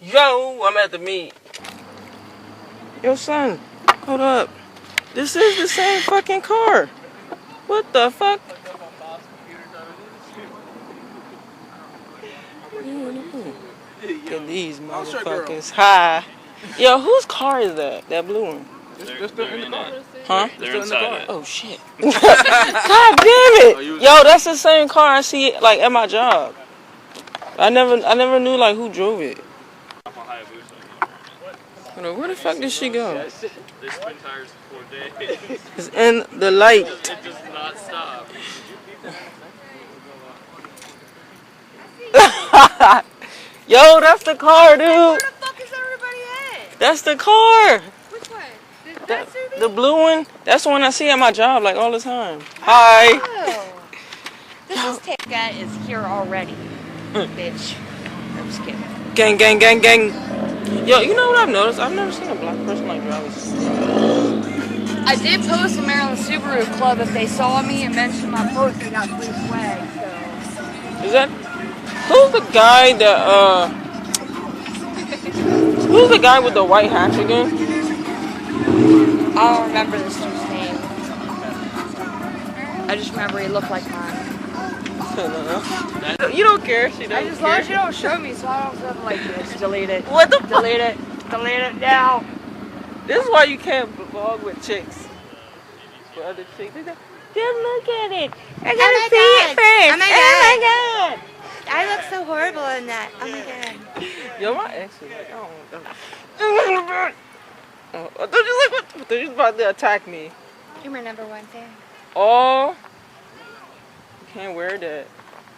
Yo, I'm at the meet. Yo, son, hold up. This is the same fucking car. What the fuck? Look at these motherfuckers. Hi. Yo, whose car is that? That blue one? They're still in the car. Huh? They're inside it. Oh shit. God damn it. Yo, that's the same car I see like at my job. I never knew like who drove it. Where the fuck did she go? They spin tires for 4 days. It's in the light. It does not stop. Yo, that's the car, dude. Where the fuck is everybody at? That's the car. Which one? That Subie? The blue one. That's the one I see at my job like all the time. Hi. Oh. This is Tech guy is here already, bitch. I'm just kidding. Gang, gang, gang, gang. Yo, you know what I've noticed? I've never seen a black person like drive this. I did post in Maryland Subaru Club. If they saw me and mentioned my post, they got free swag. So. Is that? Who's the guy that Who's the guy with the white hatch again? I don't remember this dude's name. I just remember he looked like mine. You don't care. She doesn't As long as you don't show me, so I don't feel like this. Delete it. What the fuck? Delete it. Delete it now. This is why you can't vlog with chicks. With other chicks. Just look at it. I gotta see it first. Oh my god. I look so horrible in that. Oh my god. Yo, my ex was like, I thought you was about to attack me. You remember one thing? Oh, you can't wear that.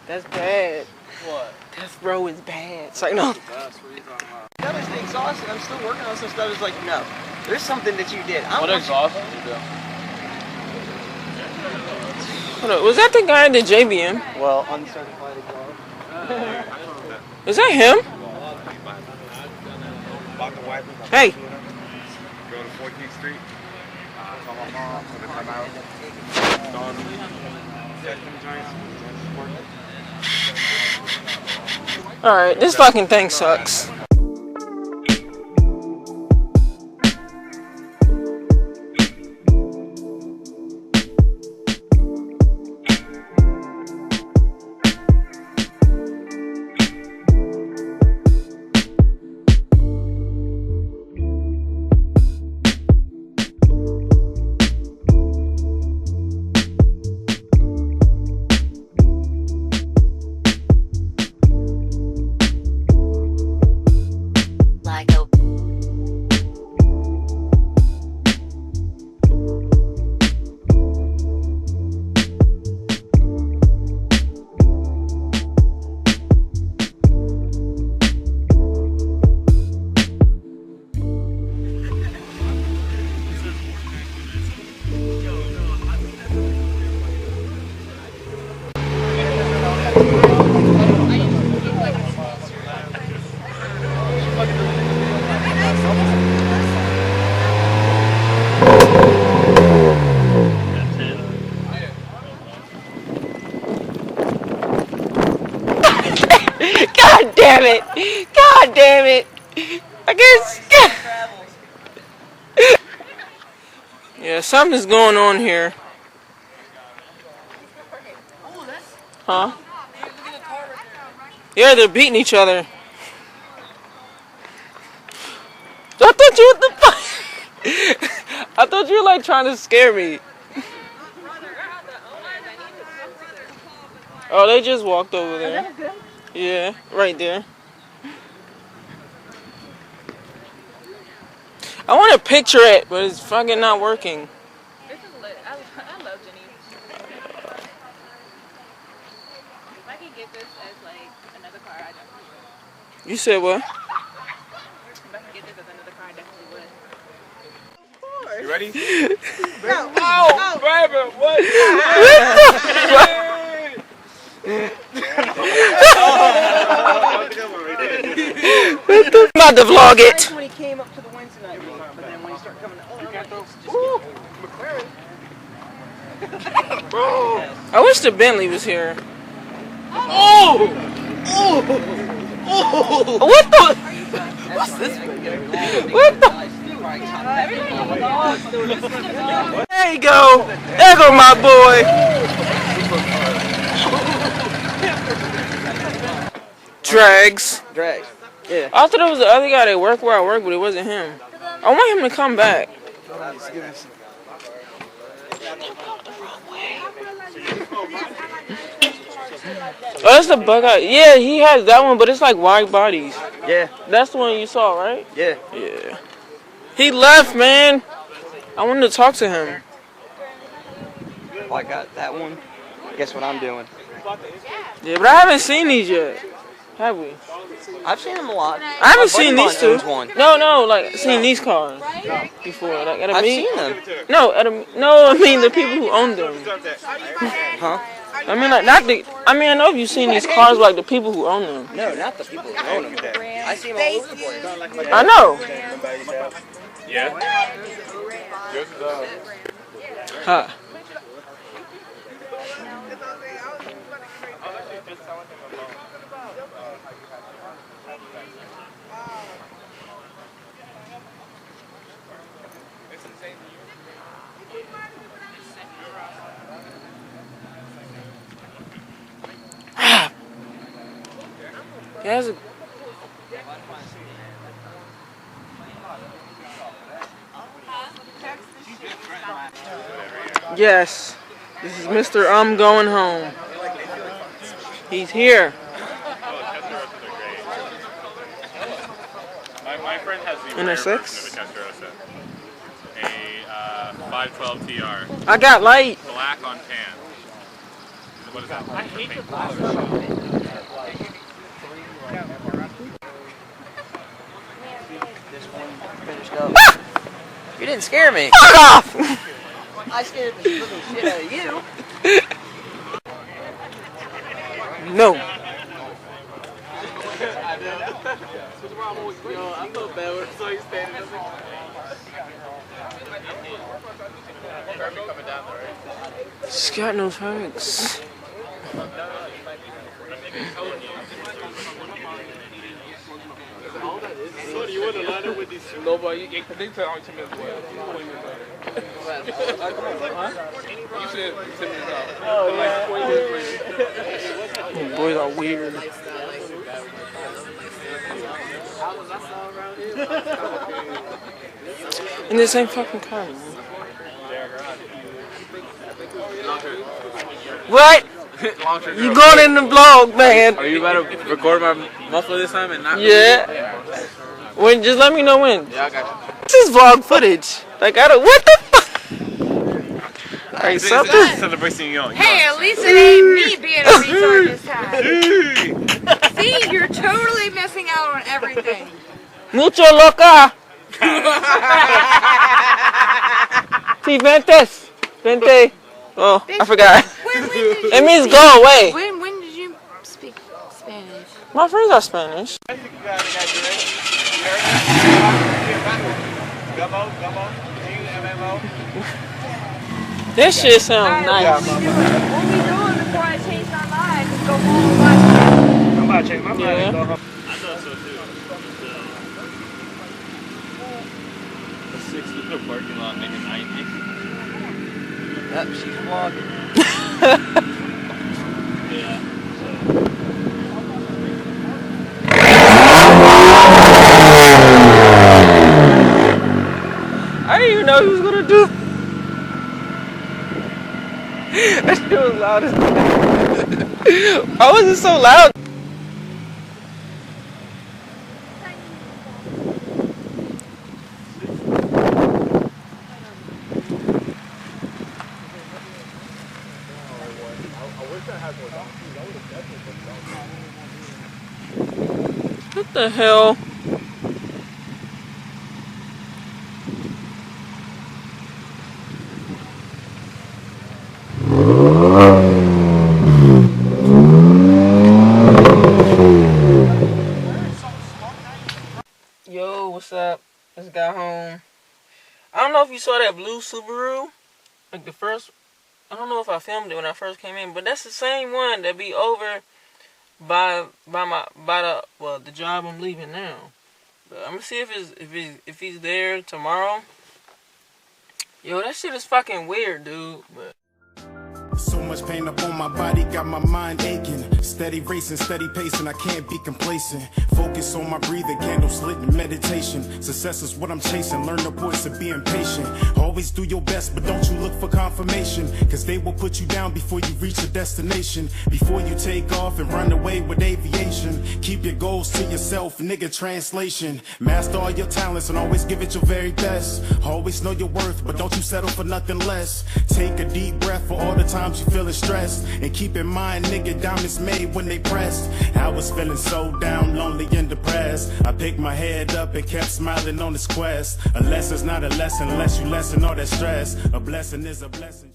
That's bad. What? That bro is bad. It's like, no. What are you talking about? That was the exhaust, and I'm still working on some stuff. It's like, no, there's something that you did. What exhaust did you do? Hold up, was that the guy at the JBM? Well, uncertified exhaust. Is that him? Hey. Go to 14th Street. Call my mom for the time out. Done. Alright, this fucking thing sucks. God damn it! God damn it! I guess. Yeah, something's going on here. Huh? Yeah, they're beating each other. I thought you what the fuck? I thought you were like trying to scare me. Oh, they just walked over there. Yeah, right there. I want to picture it, but it's fucking not working. This is lit. I love Jenny. If I could get this as like another car, I definitely would. You said what? If I could get this as another car, I definitely would. You ready? No. Oh, baby, what? I'm about to vlog it. When he came up to the Wednesday night meeting, but then when he started coming to McLaren. I wish the Bentley was here. Oh! Oh! Oh! What the? What's this? What the? There you go. There go my boy. Drags. Drags. Yeah. I thought it was the other guy that worked where I work, but it wasn't him. I want him to come back. Oh, that's the bug out. Yeah, he has that one, but it's like wide bodies. Yeah. That's the one you saw, right? Yeah. Yeah. He left, man. I wanted to talk to him. Oh, I got that one. Guess what I'm doing? Yeah, but I haven't seen these yet. Have we? I've seen them a lot. I haven't seen these two. One. No, like seen these cars before. Like at a I've meet. seen them. No, I mean the people who own them. Huh? I mean like not the. I mean I know you've seen these cars like the people who own them. No, not the people who own them. I see them all over the place. I know. Yeah. Huh. Yes. Yes. This is Mr. I'm going home. He's here. My friend has the In a rare version 6? of a Testarossa. A 512 TR. I got light. Black on tan. What is that? I hate the This one finished up. You didn't scare me. Fuck off! I scared the living shit out of you. No. I feel bad when I saw you standing there. She's got no thanks. So do you want to line up with these two? No, but you can take that on 10 minutes. You said 10 minutes out. Oh, like 20 minutes later. Boys are weird. In the same fucking car, man. What? You going in the vlog, man? Are you about to record my muffler this time and not? Yeah. When? Just let me know when. Yeah, I got you. This is vlog footage. Like I don't. What the fuck? Alright, something. Celebration young. Hey, at least it ain't me being a retard this time. See, you're totally missing out on everything. Mucho loca. Si ventes. Vente. Oh, I forgot. When did you It means go away. When did you speak Spanish? My friends are Spanish. This shit sounds nice. What we doing before I change my mind is go home and watch I'm about to change my mind. Yeah. I thought so too. The 60 foot parking lot making 90. Yep, she's vlogging. Yeah. I didn't even know he was gonna do. That shit was loud as fuck. Why was it so loud? What the hell? Yo, what's up? Just got home. I don't know if you saw that blue Subaru. Like the first, I don't know if I filmed it when I first came in, but that's the same one that be over by the job I'm leaving now. But I'm gonna see if he's there tomorrow. Yo, that shit is fucking weird, dude. But so much pain up on my body, got my mind aching. Steady racing, steady pacing, I can't be complacent. Focus on my breathing, candles lit in meditation. Success is what I'm chasing, learn the voice of being patient. Always do your best, but don't you look for confirmation, cause they will put you down before you reach your destination. Before you take off and run away with aviation, keep your goals to yourself, nigga, translation. Master all your talents and always give it your very best. Always know your worth, but don't you settle for nothing less. Take a deep breath for all the times you feeling stressed, and keep in mind, nigga, down is made when they pressed. I was feeling so down, lonely and depressed. I picked my head up and kept smiling on this quest. A lesson's not a lesson unless you lessen all that stress. A blessing is a blessing.